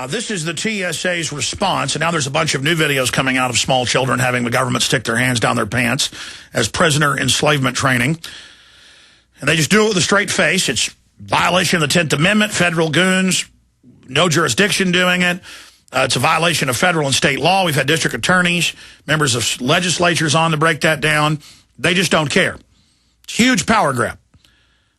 This is the TSA's response, and now there's a bunch of new videos coming out of small children having the government stick their hands down their pants as prisoner enslavement training. And they just do it with a straight face. It's violation of the 10th Amendment, federal goons, no jurisdiction doing it. It's a violation of federal and state law. We've had district attorneys, members of legislatures on to break that down. They just don't care. It's a huge power grab.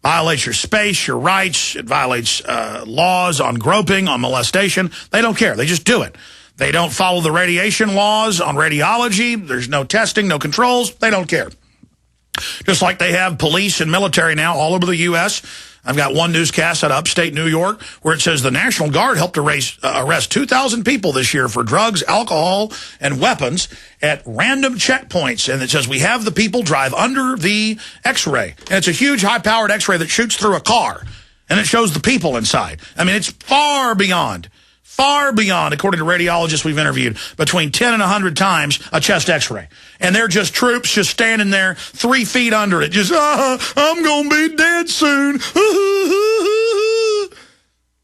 Violates your space, your rights. It violates laws on groping, on molestation. They don't care. They just do it. They don't follow the radiation laws on radiology. There's no testing, no controls. They don't care. Just like they have police and military now all over the U.S. I've got one newscast out of upstate New York where it says the National Guard helped arrest 2,000 people this year for drugs, alcohol, and weapons at random checkpoints. And it says we have the people drive under the X-ray. And it's a huge high-powered X-ray that shoots through a car. And it shows the people inside. I mean, it's far beyond, according to radiologists we've interviewed, between 10 and 100 times a chest X-ray. And they're just troops just standing there 3 feet under it. Just, I'm going to be dead soon.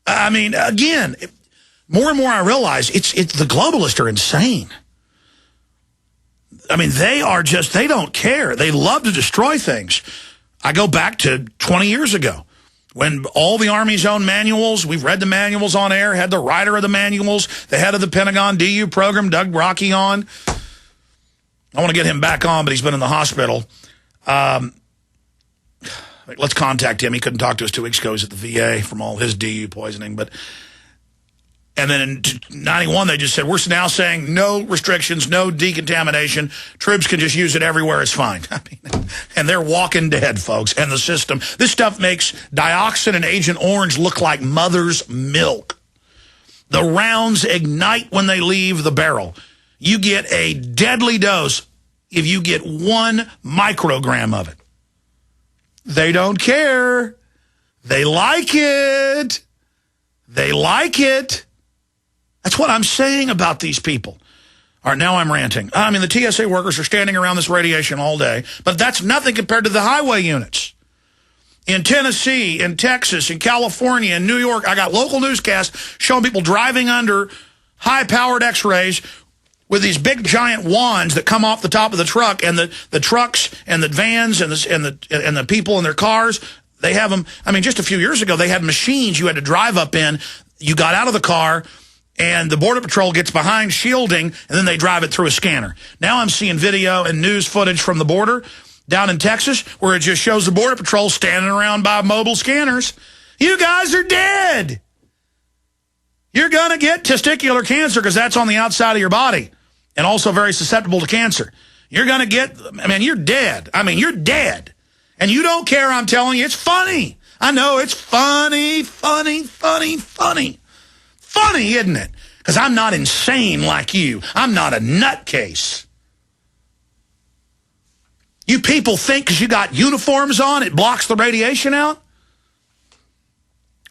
I mean, again, more and more I realize it's the globalists are insane. I mean, they don't care. They love to destroy things. I go back to 20 years ago. When all the Army's own manuals, we've read the manuals on air, had the writer of the manuals, the head of the Pentagon DU program, Doug Brocky, on. I want to get him back on, but he's been in the hospital. Let's contact him. He couldn't talk to us 2 weeks ago. He's at the VA from all his DU poisoning. And then in 91, they just said, we're now saying no restrictions, no decontamination. Troops can just use it everywhere. It's fine. I mean, and they're walking dead, folks. And the system, this stuff makes dioxin and Agent Orange look like mother's milk. The rounds ignite when they leave the barrel. You get a deadly dose if you get 1 microgram of it. They don't care. They like it. They like it. That's what I'm saying about these people. All right, now I'm ranting. I mean, the TSA workers are standing around this radiation all day, but that's nothing compared to the highway units. In Tennessee, in Texas, in California, in New York, I got local newscasts showing people driving under high-powered X-rays with these big, giant wands that come off the top of the truck, and the trucks and the vans and the people in their cars, they have them. I mean, just a few years ago, they had machines you had to drive up in. You got out of the car, and the Border Patrol gets behind shielding, and then they drive it through a scanner. Now I'm seeing video and news footage from the border down in Texas where it just shows the Border Patrol standing around by mobile scanners. You guys are dead. You're going to get testicular cancer because that's on the outside of your body and also very susceptible to cancer. You're going to get, I mean, you're dead. I mean, you're dead. And you don't care, I'm telling you. It's funny. I know it's funny. Funny, isn't it? Because I'm not insane like you. I'm not a nutcase. You people think because you got uniforms on, it blocks the radiation out?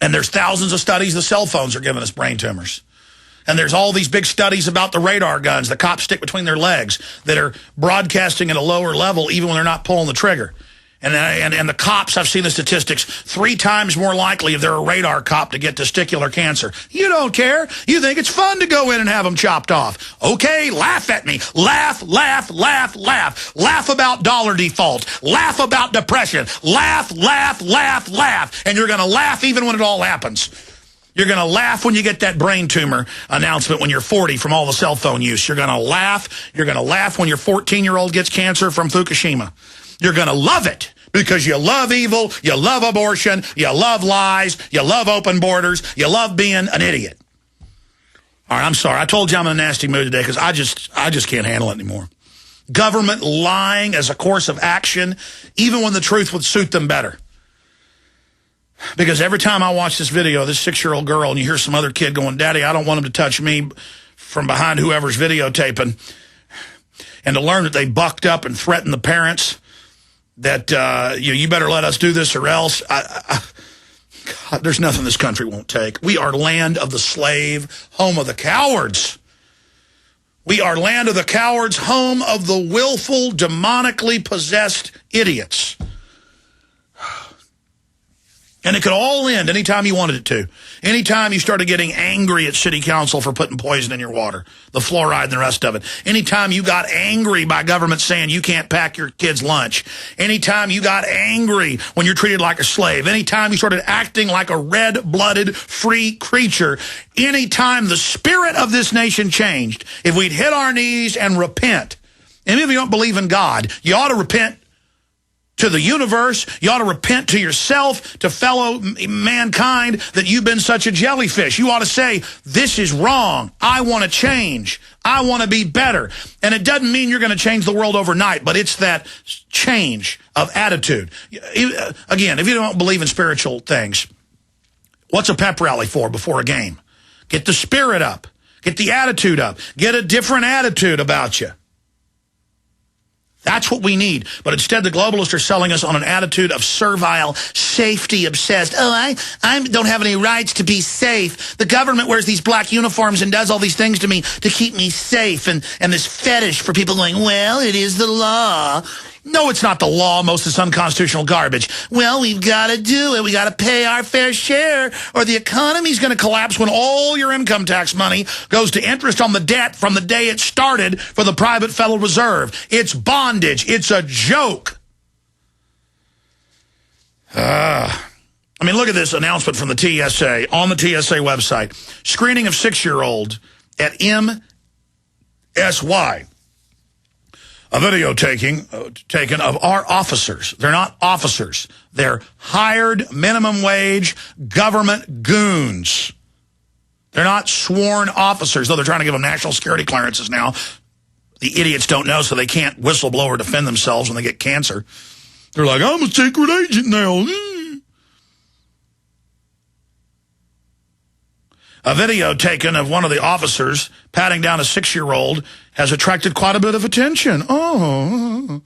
And there's thousands of studies the cell phones are giving us brain tumors. And there's all these big studies about the radar guns the cops stick between their legs that are broadcasting at a lower level even when they're not pulling the trigger. And the cops, I've seen the statistics, 3 times more likely if they're a radar cop to get testicular cancer. You don't care. You think it's fun to go in and have them chopped off. Okay, laugh at me. Laugh. Laugh about dollar default. Laugh about depression. Laugh. And you're going to laugh even when it all happens. You're going to laugh when you get that brain tumor announcement when you're 40 from all the cell phone use. You're going to laugh. You're going to laugh when your 14-year-old gets cancer from Fukushima. You're going to love it because you love evil, you love abortion, you love lies, you love open borders, you love being an idiot. All right, I'm sorry. I told you I'm in a nasty mood today because I just can't handle it anymore. Government lying as a course of action, even when the truth would suit them better. Because every time I watch this video of this 6-year-old girl and you hear some other kid going, Daddy, I don't want him to touch me from behind whoever's videotaping, and to learn that they bucked up and threatened the parents, that you better let us do this or else. God, there's nothing this country won't take. We are land of the slave, home of the cowards. We are land of the cowards, home of the willful, demonically possessed idiots. And it could all end anytime you wanted it to. Anytime you started getting angry at city council for putting poison in your water, the fluoride and the rest of it. Anytime you got angry by government saying you can't pack your kids' lunch. Anytime you got angry when you're treated like a slave. Anytime you started acting like a red-blooded, free creature. Anytime the spirit of this nation changed, if we'd hit our knees and repent. And if you don't believe in God, you ought to repent to the universe. You ought to repent to yourself, to fellow mankind, that you've been such a jellyfish. You ought to say, this is wrong. I want to change. I want to be better. And it doesn't mean you're going to change the world overnight, but it's that change of attitude. Again, if you don't believe in spiritual things, what's a pep rally for before a game? Get the spirit up. Get the attitude up. Get a different attitude about you. That's what we need. But instead, the globalists are selling us on an attitude of servile, safety-obsessed. Oh, I don't have any rights to be safe. The government wears these black uniforms and does all these things to me to keep me safe. And this fetish for people going, well, it is the law. No, it's not the law. Most of it's unconstitutional garbage. Well, we've got to do it. We got to pay our fair share, or the economy's going to collapse when all your income tax money goes to interest on the debt from the day it started for the private Federal Reserve. It's bondage. It's a joke. I mean, look at this announcement from the TSA on the TSA website. Screening of 6-year-old at MSY. A video taken of our officers. They're not officers. They're hired minimum wage government goons. They're not sworn officers, though they're trying to give them national security clearances now. The idiots don't know, so they can't whistleblower defend themselves when they get cancer. They're like, I'm a secret agent now. A video taken of one of the officers patting down a 6-year-old has attracted quite a bit of attention. Oh.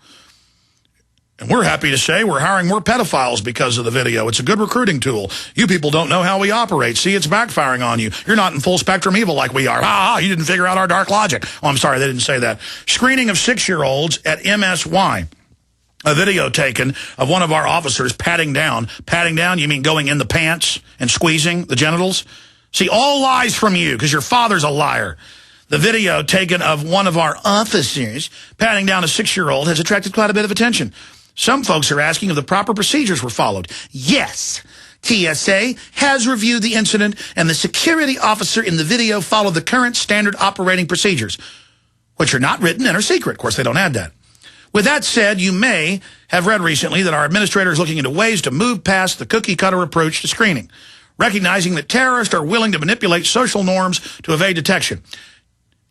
And we're happy to say we're hiring more pedophiles because of the video. It's a good recruiting tool. You people don't know how we operate. See, it's backfiring on you. You're not in full spectrum evil like we are. You didn't figure out our dark logic. Oh, I'm sorry, they didn't say that. Screening of 6-year-olds at MSY. A video taken of one of our officers patting down. Patting down, you mean going in the pants and squeezing the genitals? See, all lies from you, because your father's a liar. The video taken of one of our officers patting down a 6-year-old has attracted quite a bit of attention. Some folks are asking if the proper procedures were followed. Yes, TSA has reviewed the incident, and the security officer in the video followed the current standard operating procedures, which are not written and are secret. Of course, they don't add that. With that said, you may have read recently that our administrator is looking into ways to move past the cookie-cutter approach to screening, recognizing that terrorists are willing to manipulate social norms to evade detection.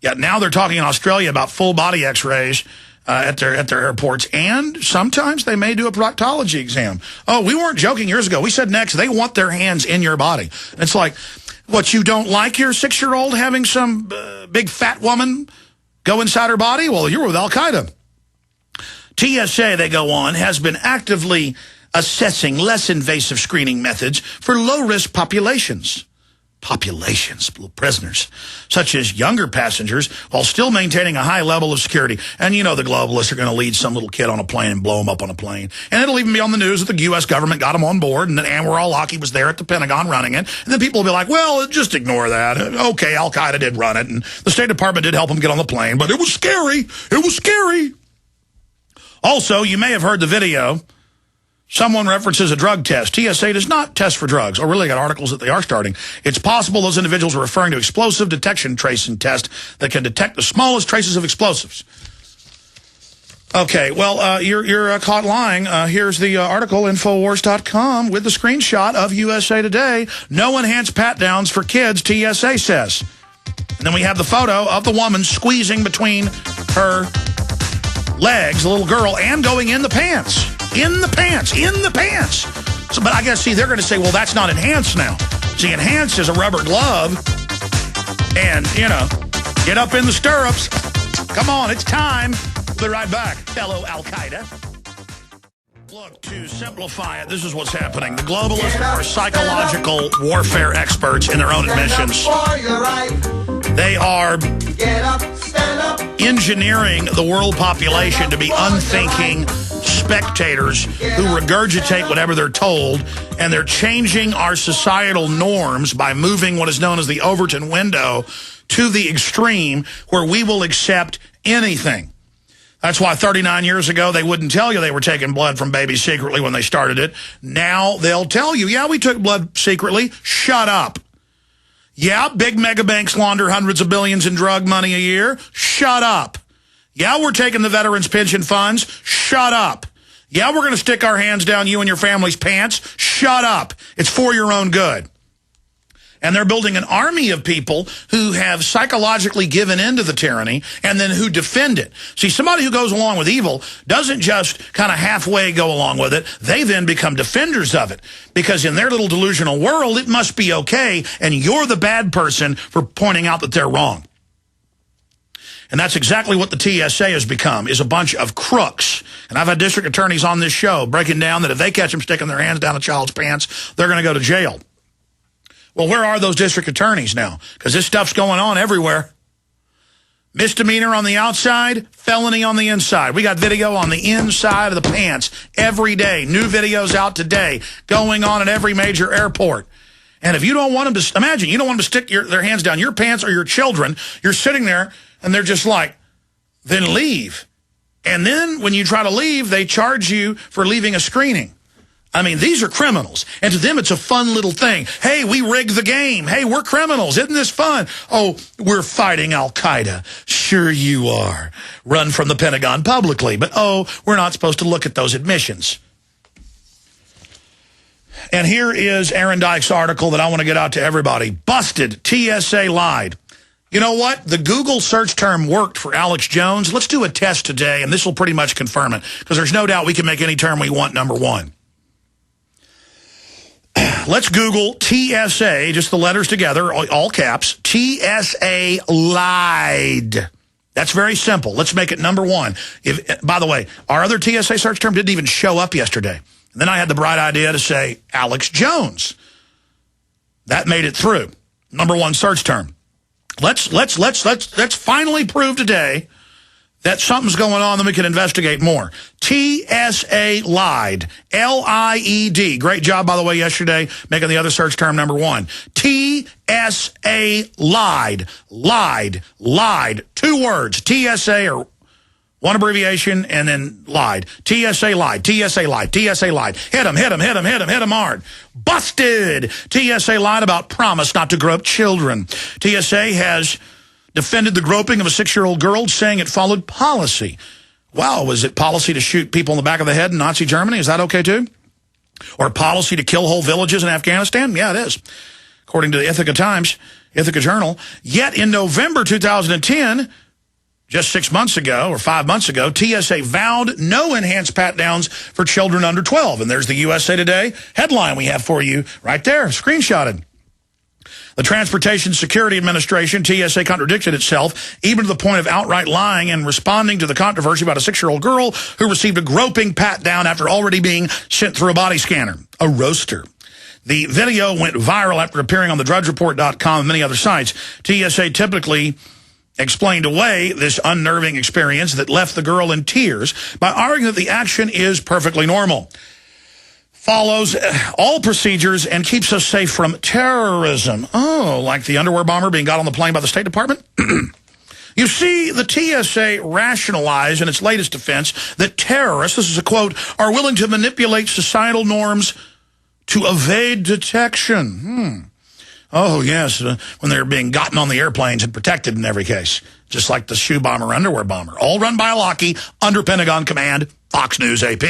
Yet now they're talking in Australia about full-body x-rays at their airports, and sometimes they may do a proctology exam. Oh, we weren't joking years ago. We said next, they want their hands in your body. And it's like, what, you don't like your 6-year-old having some big fat woman go inside her body? Well, you're with Al-Qaeda. TSA, they go on, has been actively assessing less invasive screening methods for low-risk populations. Prisoners, such as younger passengers, while still maintaining a high level of security. And you know the globalists are going to lead some little kid on a plane and blow him up on a plane. And it'll even be on the news that the U.S. government got him on board, and then Anwar al-Awlaki was there at the Pentagon running it. And then people will be like, well, just ignore that. Okay, Al-Qaeda did run it, and the State Department did help him get on the plane, but it was scary. It was scary. Also, you may have heard the video. Someone references a drug test. TSA does not test for drugs, or really got articles that they are starting. It's possible those individuals are referring to explosive detection tracing test that can detect the smallest traces of explosives. Okay, well, you're caught lying. Here's the article, Infowars.com, with the screenshot of USA Today. No enhanced pat-downs for kids, TSA says. And then we have the photo of the woman squeezing between her legs, the little girl, and going in the pants. In the pants. In the pants. So, but I guess, see, they're going to say, well, that's not enhanced now. See, enhanced is a rubber glove. And, you know, get up in the stirrups. Come on, it's time. We'll be right back, fellow Al-Qaeda. Look, to simplify it, this is what's happening. The globalists are psychological warfare experts in their own admissions. They are engineering the world population to be unthinking, spectators who regurgitate whatever they're told, and they're changing our societal norms by moving what is known as the Overton window to the extreme where we will accept anything. That's why 39 years ago they wouldn't tell you they were taking blood from babies secretly when they started it. Now they'll tell you, yeah, we took blood secretly. Shut up. Yeah, big mega banks launder hundreds of billions in drug money a year. Shut up. Yeah, we're taking the veterans' pension funds. Shut up. Yeah, we're going to stick our hands down you and your family's pants. Shut up. It's for your own good. And they're building an army of people who have psychologically given in to the tyranny and then who defend it. See, somebody who goes along with evil doesn't just kind of halfway go along with it. They then become defenders of it. Because in their little delusional world, it must be okay, and you're the bad person for pointing out that they're wrong. And that's exactly what the TSA has become, is a bunch of crooks. And I've had district attorneys on this show breaking down that if they catch them sticking their hands down a child's pants, they're going to go to jail. Well, where are those district attorneys now? Because this stuff's going on everywhere. Misdemeanor on the outside, felony on the inside. We got video on the inside of the pants every day. New videos out today going on at every major airport. And if you don't want them to, imagine, you don't want them to stick their hands down your pants or your children. You're sitting there and they're just like, then leave. And then when you try to leave, they charge you for leaving a screening. I mean, these are criminals. And to them, it's a fun little thing. Hey, we rigged the game. Hey, we're criminals. Isn't this fun? Oh, we're fighting Al-Qaeda. Sure you are. Run from the Pentagon publicly. But, oh, we're not supposed to look at those admissions. And here is Aaron Dyke's article that I want to get out to everybody. Busted. TSA lied. You know what? The Google search term worked for Alex Jones. Let's do a test today, and this will pretty much confirm it, because there's no doubt we can make any term we want number one. Let's Google TSA, just the letters together, all caps. TSA lied. That's very simple. Let's make it number one. By the way, our other TSA search term didn't even show up yesterday. And then I had the bright idea to say Alex Jones. That made it through. Number one search term. Let's finally prove today that something's going on, then we can investigate more. TSA lied. L-I-E-D. Great job, by the way, yesterday, making the other search term number one. TSA lied. Lied. 2 words. TSA, or one abbreviation, and then lied. TSA lied. TSA lied. TSA lied. Hit him hard. Busted. TSA lied about promise not to grope children. TSA has defended the groping of a 6-year-old girl, saying it followed policy. Wow, was it policy to shoot people in the back of the head in Nazi Germany? Is that okay, too? Or policy to kill whole villages in Afghanistan? Yeah, it is, according to the Ithaca Journal. Yet in November 2010, just 6 months ago, or 5 months ago, TSA vowed no enhanced pat-downs for children under 12. And there's the USA Today headline we have for you right there, screenshotted. The Transportation Security Administration, TSA, contradicted itself, even to the point of outright lying and responding to the controversy about a 6-year-old girl who received a groping pat-down after already being sent through a body scanner, a roaster. The video went viral after appearing on the drudgereport.com and many other sites. TSA typically explained away this unnerving experience that left the girl in tears by arguing that the action is perfectly normal, follows all procedures, and keeps us safe from terrorism. Oh, like the underwear bomber being got on the plane by the State Department? You see, the TSA rationalized in its latest defense that terrorists, this is a quote, are willing to manipulate societal norms to evade detection. Oh, yes, when they're being gotten on the airplanes and protected in every case, just like the shoe bomber, underwear bomber, all run by a Lockheed, under Pentagon command, Fox News AP.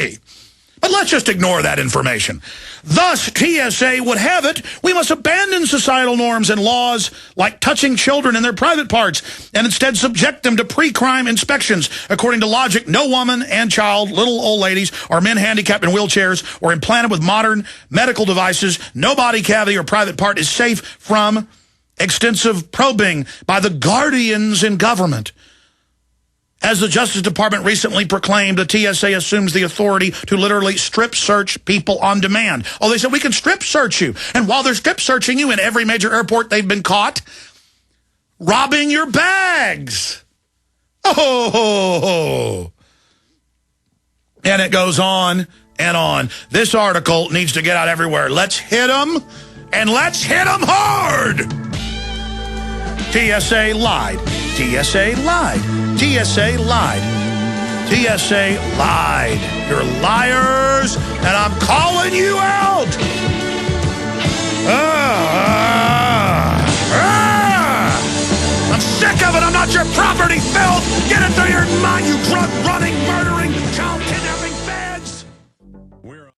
But let's just ignore that information. Thus, TSA would have it, we must abandon societal norms and laws like touching children in their private parts and instead subject them to pre-crime inspections. According to logic, no woman and child, little old ladies, or men handicapped in wheelchairs or implanted with modern medical devices, no body cavity or private part is safe from extensive probing by the guardians in government. As the Justice Department recently proclaimed, the TSA assumes the authority to literally strip search people on demand. Oh, they said, we can strip search you. And while they're strip searching you in every major airport, they've been caught robbing your bags. Oh. And it goes on and on. This article needs to get out everywhere. Let's hit them, and let's hit them hard. TSA lied. TSA lied. TSA lied. TSA lied. You're liars, and I'm calling you out. I'm sick of it. I'm not your property, filth. Get it through your mind, you drug-running murderer.